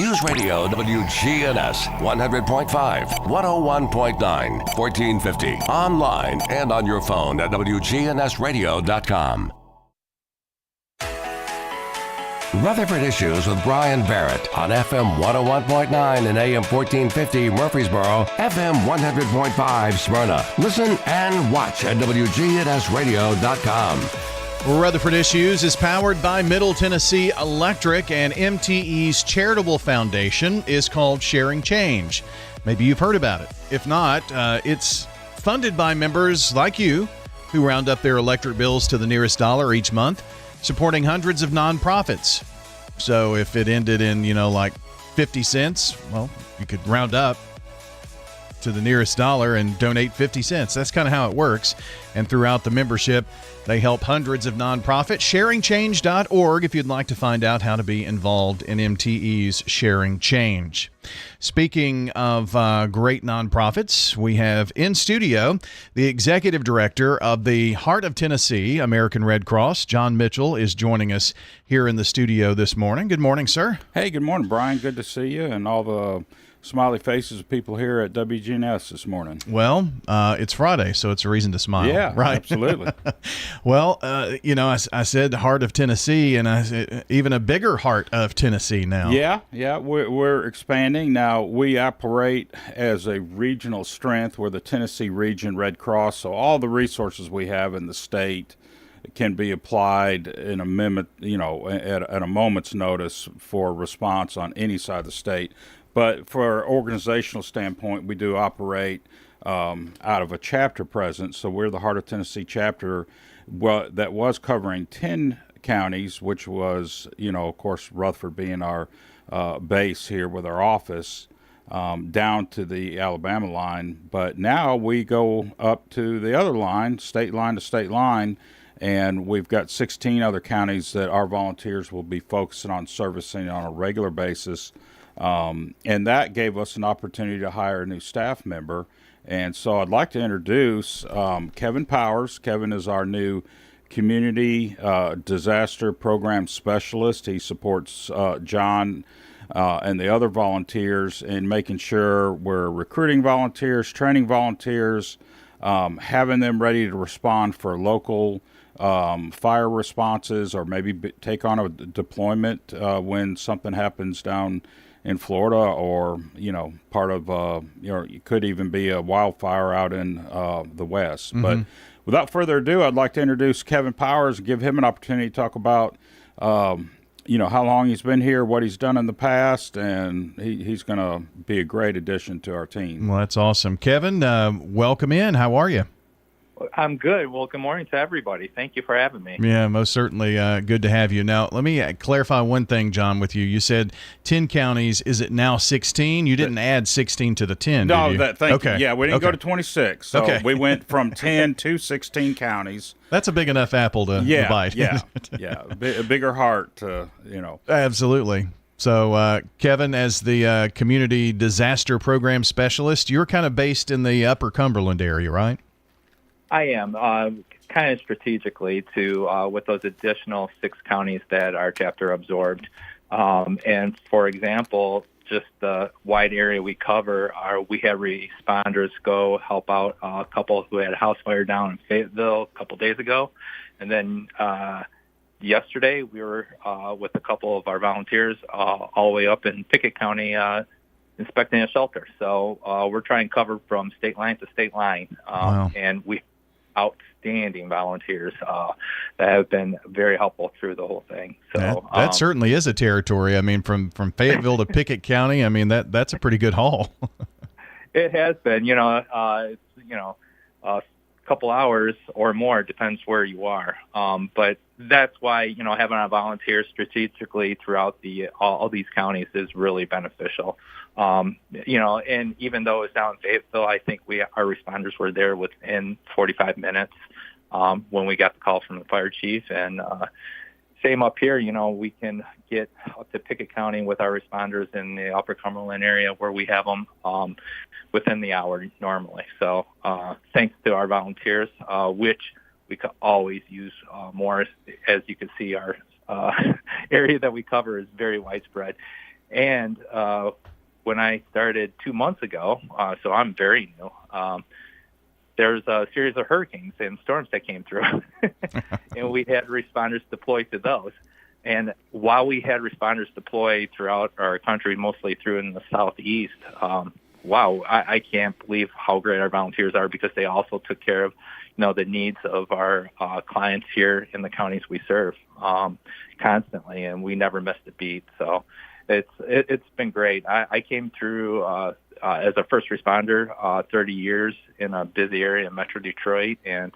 News Radio WGNS 100.5, 101.9, 1450. Online and on your phone at wgnsradio.com. Rutherford Issues with Brian Barrett on FM 101.9 and AM 1450 Murfreesboro, FM 100.5 Smyrna. Listen and watch at wgnsradio.com. Rutherford Issues is powered by Middle Tennessee Electric, and MTE's charitable foundation is called Sharing Change. Maybe you've heard about it. If not, it's funded by members like you who round up their electric bills to the nearest dollar each month, supporting hundreds of nonprofits. So if it ended in, like 50 cents, well, you could round up to the nearest dollar and donate 50 cents. That's kind of how it works. And throughout the membership, they help hundreds of nonprofits. SharingChange.org if you'd like to find out how to be involved in MTE's Sharing Change. Speaking of great nonprofits, we have in studio the executive director of the Heart of Tennessee American Red Cross. John Mitchell is joining us here in the studio this morning. Good morning, sir. Hey, good morning, Brian. Good to see you and all the smiley faces of people here at WGNS this morning. Well, it's Friday, so it's a reason to smile. Yeah, right? Absolutely. Well, I said the Heart of Tennessee, and I said even a bigger Heart of Tennessee now. Yeah, we're expanding. Now, we operate as a regional strength. We're the Tennessee Region Red Cross, so all the resources we have in the state can be applied in a minute, at a moment's notice for response on any side of the state. But for an organizational standpoint, we do operate out of a chapter presence. So we're the Heart of Tennessee chapter that was covering 10 counties, which was, of course, Rutherford being our base here with our office, down to the Alabama line. But now we go up to the other line to state line, and we've got 16 other counties that our volunteers will be focusing on servicing on a regular basis. And that gave us an opportunity to hire a new staff member. And so I'd like to introduce Kevin Powers. Kevin is our new community disaster program specialist. He supports John and the other volunteers in making sure we're recruiting volunteers, training volunteers, having them ready to respond for local fire responses, or maybe take on a deployment when something happens down in Florida, or part of it could even be a wildfire out in the west. Mm-hmm. But without further ado, I'd like to introduce Kevin Powers and give him an opportunity to talk about how long he's been here, what he's done in the past, and he's going to be a great addition to our team. Well, that's awesome. Kevin, welcome in. How are you? I'm good. Well, good morning to everybody. Thank you for having me. Yeah, most certainly good to have you. Now, let me clarify one thing, John, with you. You said 10 counties. Is it now 16? You didn't add 16 to the 10, no, did you? Thank you. Yeah, we didn't go to 26. So we went from 10 to 16 counties. That's a big enough apple to bite. Yeah, a bigger heart, Absolutely. So, Kevn, as the Community Disaster Program Specialist, you're kind of based in the Upper Cumberland area, right? I am, kind of strategically with those additional 6 counties that our chapter absorbed. And for example, just the wide area we cover, we have responders go help out a couple who had a house fire down in Fayetteville a couple days ago. And then yesterday we were with a couple of our volunteers all the way up in Pickett County inspecting a shelter. So we're trying to cover from state line to state line. Wow. And we outstanding volunteers that have been very helpful through the whole thing. So that certainly is a territory. I mean, from Fayetteville to Pickett County, I mean that's a pretty good haul. It has been, it's, a couple hours or more, depends where you are. But that's why, having our volunteers strategically throughout all these counties is really beneficial. And even though it's down in Fayetteville, I think our responders were there within 45 minutes when we got the call from the fire chief. And same up here, we can get up to Pickett County with our responders in the Upper Cumberland area where we have them within the hour normally. So thanks to our volunteers, which we could always use more. As you can see, our area that we cover is very widespread. And when I started 2 months ago, so I'm very new, there's a series of hurricanes and storms that came through, and we had responders deploy to those. And while we had responders deploy throughout our country, mostly through in the southeast, wow, I can't believe how great our volunteers are, because they also took care of, the needs of our clients here in the counties we serve constantly, and we never missed a beat. So it's been great. I came through as a first responder 30 years in a busy area in Metro Detroit, and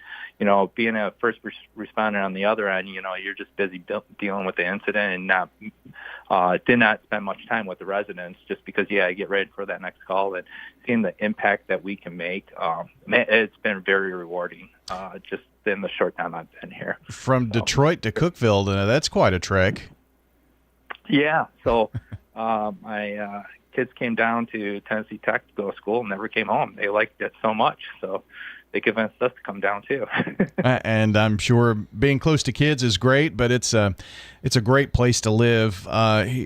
being a first responder on the other end, you're just busy dealing with the incident and did not spend much time with the residents, just because I get ready for that next call, and seeing the impact that we can make, it's been very rewarding just in the short time I've been here. From Detroit to Cookeville, that's quite a trek. Yeah, so my kids came down to Tennessee Tech to go to school and never came home. They liked it so much, so they convinced us to come down too. And I'm sure being close to kids is great, but it's a great place to live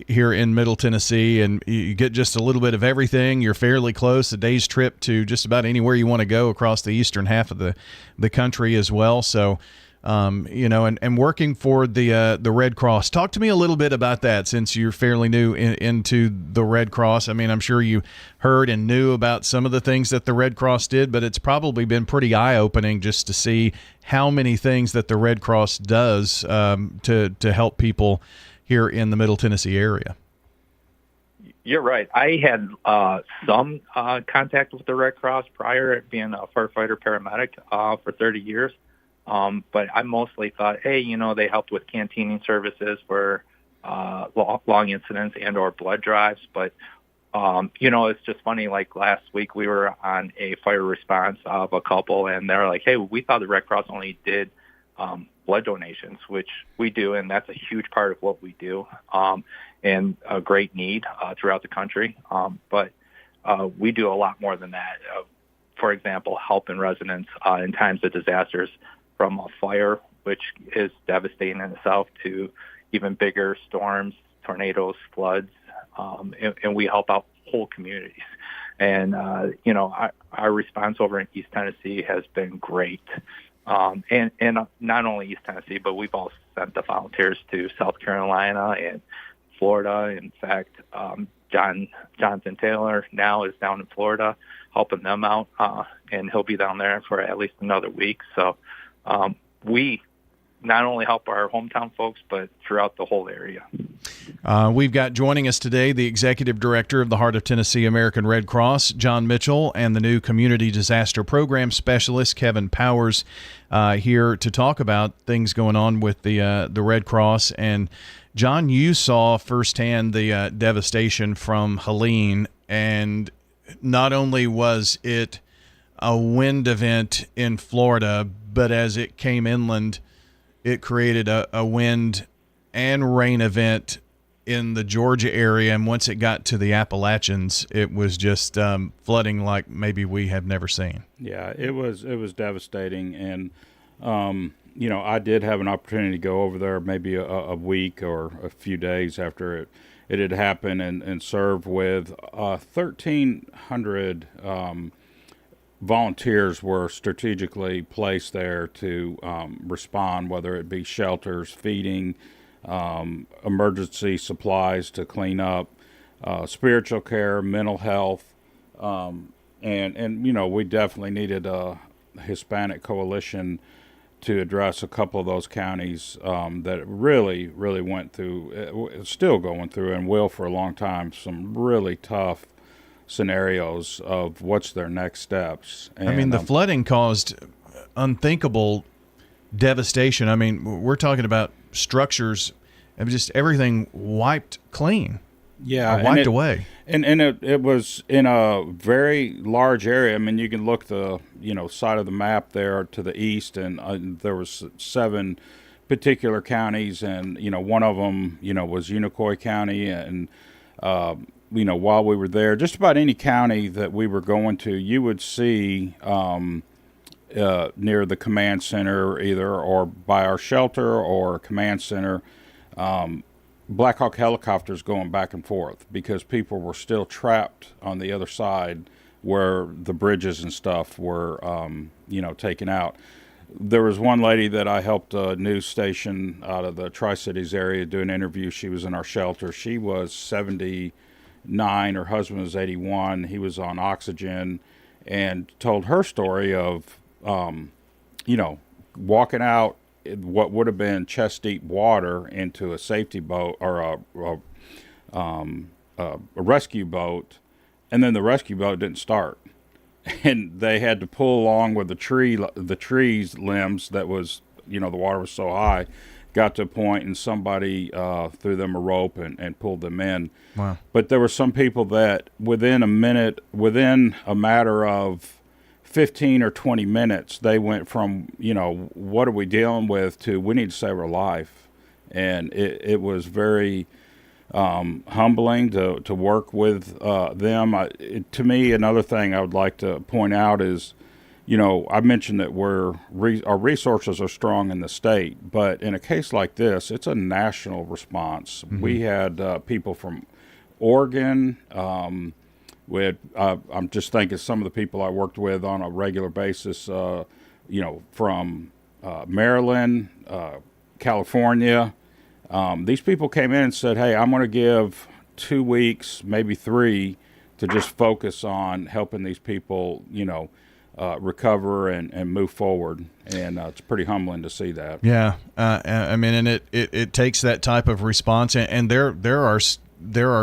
here in Middle Tennessee, and you get just a little bit of everything. You're fairly close, a day's trip to just about anywhere you want to go across the eastern half of the country as well. So, and working for the Red Cross. Talk to me a little bit about that, since you're fairly new into the Red Cross. I mean, I'm sure you heard and knew about some of the things that the Red Cross did, but it's probably been pretty eye-opening just to see how many things that the Red Cross does to help people here in the Middle Tennessee area. You're right. I had some contact with the Red Cross prior to being a firefighter paramedic for 30 years. But I mostly thought, hey, they helped with canteening services for long incidents and or blood drives. But, it's just funny, like last week we were on a fire response of a couple, and they're like, hey, we thought the Red Cross only did blood donations, which we do, and that's a huge part of what we do, and a great need throughout the country. But we do a lot more than that. For example, helping residents in times of disasters, from a fire, which is devastating in itself, to even bigger storms, tornadoes, floods, and we help out whole communities. And, our response over in East Tennessee has been great. And not only East Tennessee, but we've also sent the volunteers to South Carolina and Florida. In fact, Jonathan Taylor now is down in Florida helping them out, and he'll be down there for at least another week. So, we not only help our hometown folks, but throughout the whole area. We've got joining us today the Executive Director of the Heart of Tennessee American Red Cross, John Mitchell, and the new Community Disaster Program Specialist, Kevin Powers, here to talk about things going on with the Red Cross. And John, you saw firsthand the devastation from Helene, and not only was it a wind event in Florida, but as it came inland, it created a wind and rain event in the Georgia area. And once it got to the Appalachians, it was just flooding like maybe we have never seen. Yeah, it was devastating. And, I did have an opportunity to go over there maybe a week or a few days after it had happened and serve with 1,300 volunteers were strategically placed there to respond, whether it be shelters, feeding, emergency supplies to clean up, spiritual care, mental health, and we definitely needed a Hispanic coalition to address a couple of those counties that really went through, still going through, and will for a long time, some really tough scenarios of what's their next steps. And, I mean, the flooding caused unthinkable devastation. I mean, we're talking about structures and just everything wiped clean. Yeah, wiped away. And it was in a very large area. I mean, you can look the side of the map there to the east, and there was 7 particular counties, and one of them was Unicoi County, and while we were there, just about any county that we were going to, you would see near the command center, either or by our shelter or command center, Black Hawk helicopters going back and forth because people were still trapped on the other side where the bridges and stuff were, taken out. There was one lady that I helped a news station out of the Tri-Cities area do an interview. She was in our shelter. She was 79. Her husband was 81. He was on oxygen, and told her story of, walking out what would have been chest deep water into a safety boat or a rescue boat, and then the rescue boat didn't start, and they had to pull along with the trees limbs that was, the water was so high, got to a point and somebody threw them a rope and pulled them in. Wow. But there were some people that within a matter of 15 or 20 minutes, they went from, what are we dealing with, to we need to save our life. And it was very humbling to work with them. To me, another thing I would like to point out is, I mentioned that our resources are strong in the state, but in a case like this, it's a national response. Mm-hmm. We had people from Oregon. I'm just thinking some of the people I worked with on a regular basis, from Maryland, California. These people came in and said, hey, I'm going to give 2 weeks, maybe 3, to just focus on helping these people, recover and move forward. And it's pretty humbling to see that. Yeah. And it takes that type of response. And there are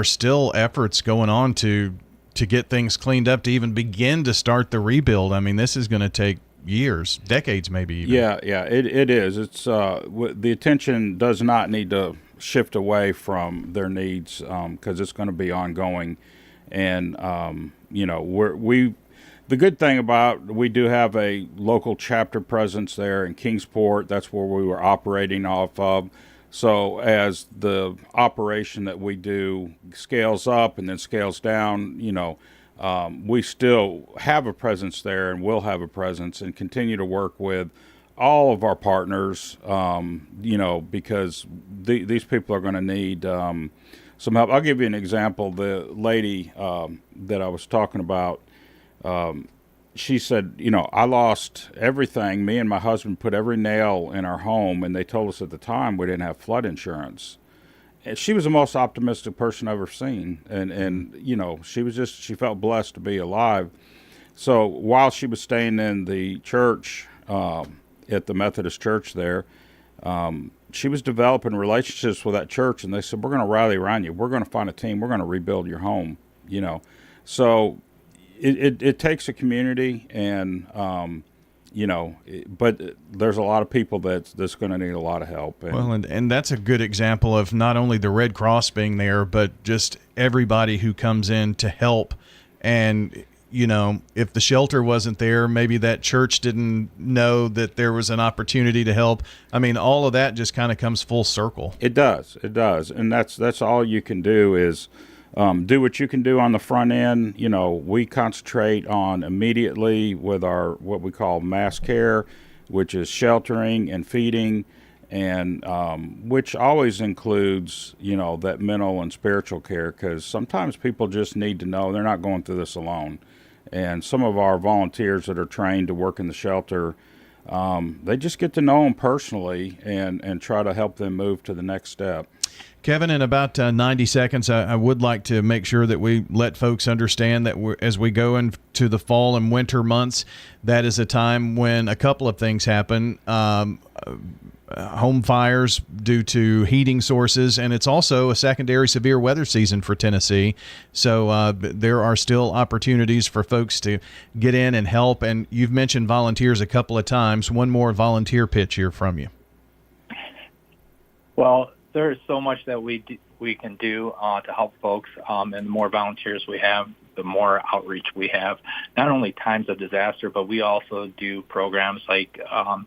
still efforts going on to get things cleaned up, to even begin to start the rebuild. I mean, this is going to take years, decades, maybe even. Yeah, it is. It's the attention does not need to shift away from their needs, because it's going to be ongoing. And the good thing about, we do have a local chapter presence there in Kingsport. That's where we were operating off of. So as the operation that we do scales up and then scales down, we still have a presence there and will have a presence and continue to work with all of our partners, because these people are going to need some help. I'll give you an example. The lady that I was talking about, she said, I lost everything. Me and my husband put every nail in our home, and they told us at the time we didn't have flood insurance. And she was the most optimistic person I've ever seen. And she felt blessed to be alive. So while she was staying in the church, at the Methodist church there, she was developing relationships with that church, and they said, we're going to rally around you. We're going to find a team. We're going to rebuild your home, So it takes a community, and but there's a lot of people that's going to need a lot of help. And that's a good example of not only the Red Cross being there, but just everybody who comes in to help. And if the shelter wasn't there, maybe that church didn't know that there was an opportunity to help. I mean, all of that just kind of comes full circle. It does, and that's all you can do is do what you can do on the front end. We concentrate on immediately with our what we call mass care, which is sheltering and feeding, and which always includes, that mental and spiritual care, because sometimes people just need to know they're not going through this alone. And some of our volunteers that are trained to work in the shelter, they just get to know them personally and try to help them move to the next step. Kevin, in about 90 seconds, I would like to make sure that we let folks understand that as we go into the fall and winter months, that is a time when a couple of things happen. Home fires due to heating sources, and it's also a secondary severe weather season for Tennessee. So there are still opportunities for folks to get in and help. And you've mentioned volunteers a couple of times. One more volunteer pitch here from you. Well, there's so much that we can do to help folks, and the more volunteers we have, the more outreach we have. Not only times of disaster, but we also do programs like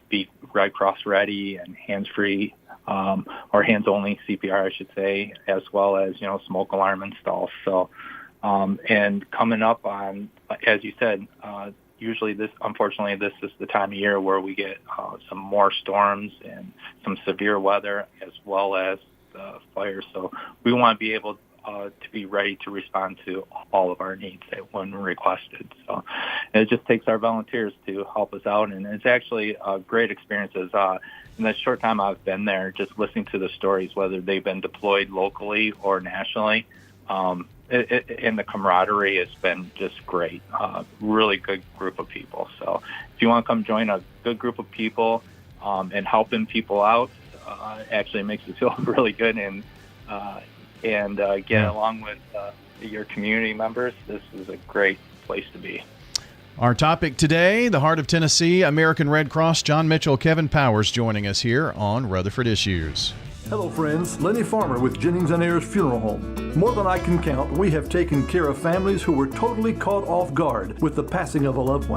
Be Red Cross Ready and Hands-Free, or Hands-Only CPR, I should say, as well as, smoke alarm installs. So, and coming up on, as you said, usually unfortunately, this is the time of year where we get some more storms and some severe weather, as well as fire. So we want to be able to be ready to respond to all of our needs when requested. So it just takes our volunteers to help us out, and it's actually great experiences. In the short time I've been there, just listening to the stories, whether they've been deployed locally or nationally, and the camaraderie has been just great. Really good group of people. So if you want to come join a good group of people and helping people out, actually makes you feel really good, and get along with your community members. This is a great place to be. Our topic today, the Heart of Tennessee, American Red Cross. John Mitchell, Kevin Powers joining us here on Rutherford Issues. Hello friends, Lenny Farmer with Jennings & Ayers Funeral Home. More than I can count, we have taken care of families who were totally caught off guard with the passing of a loved one.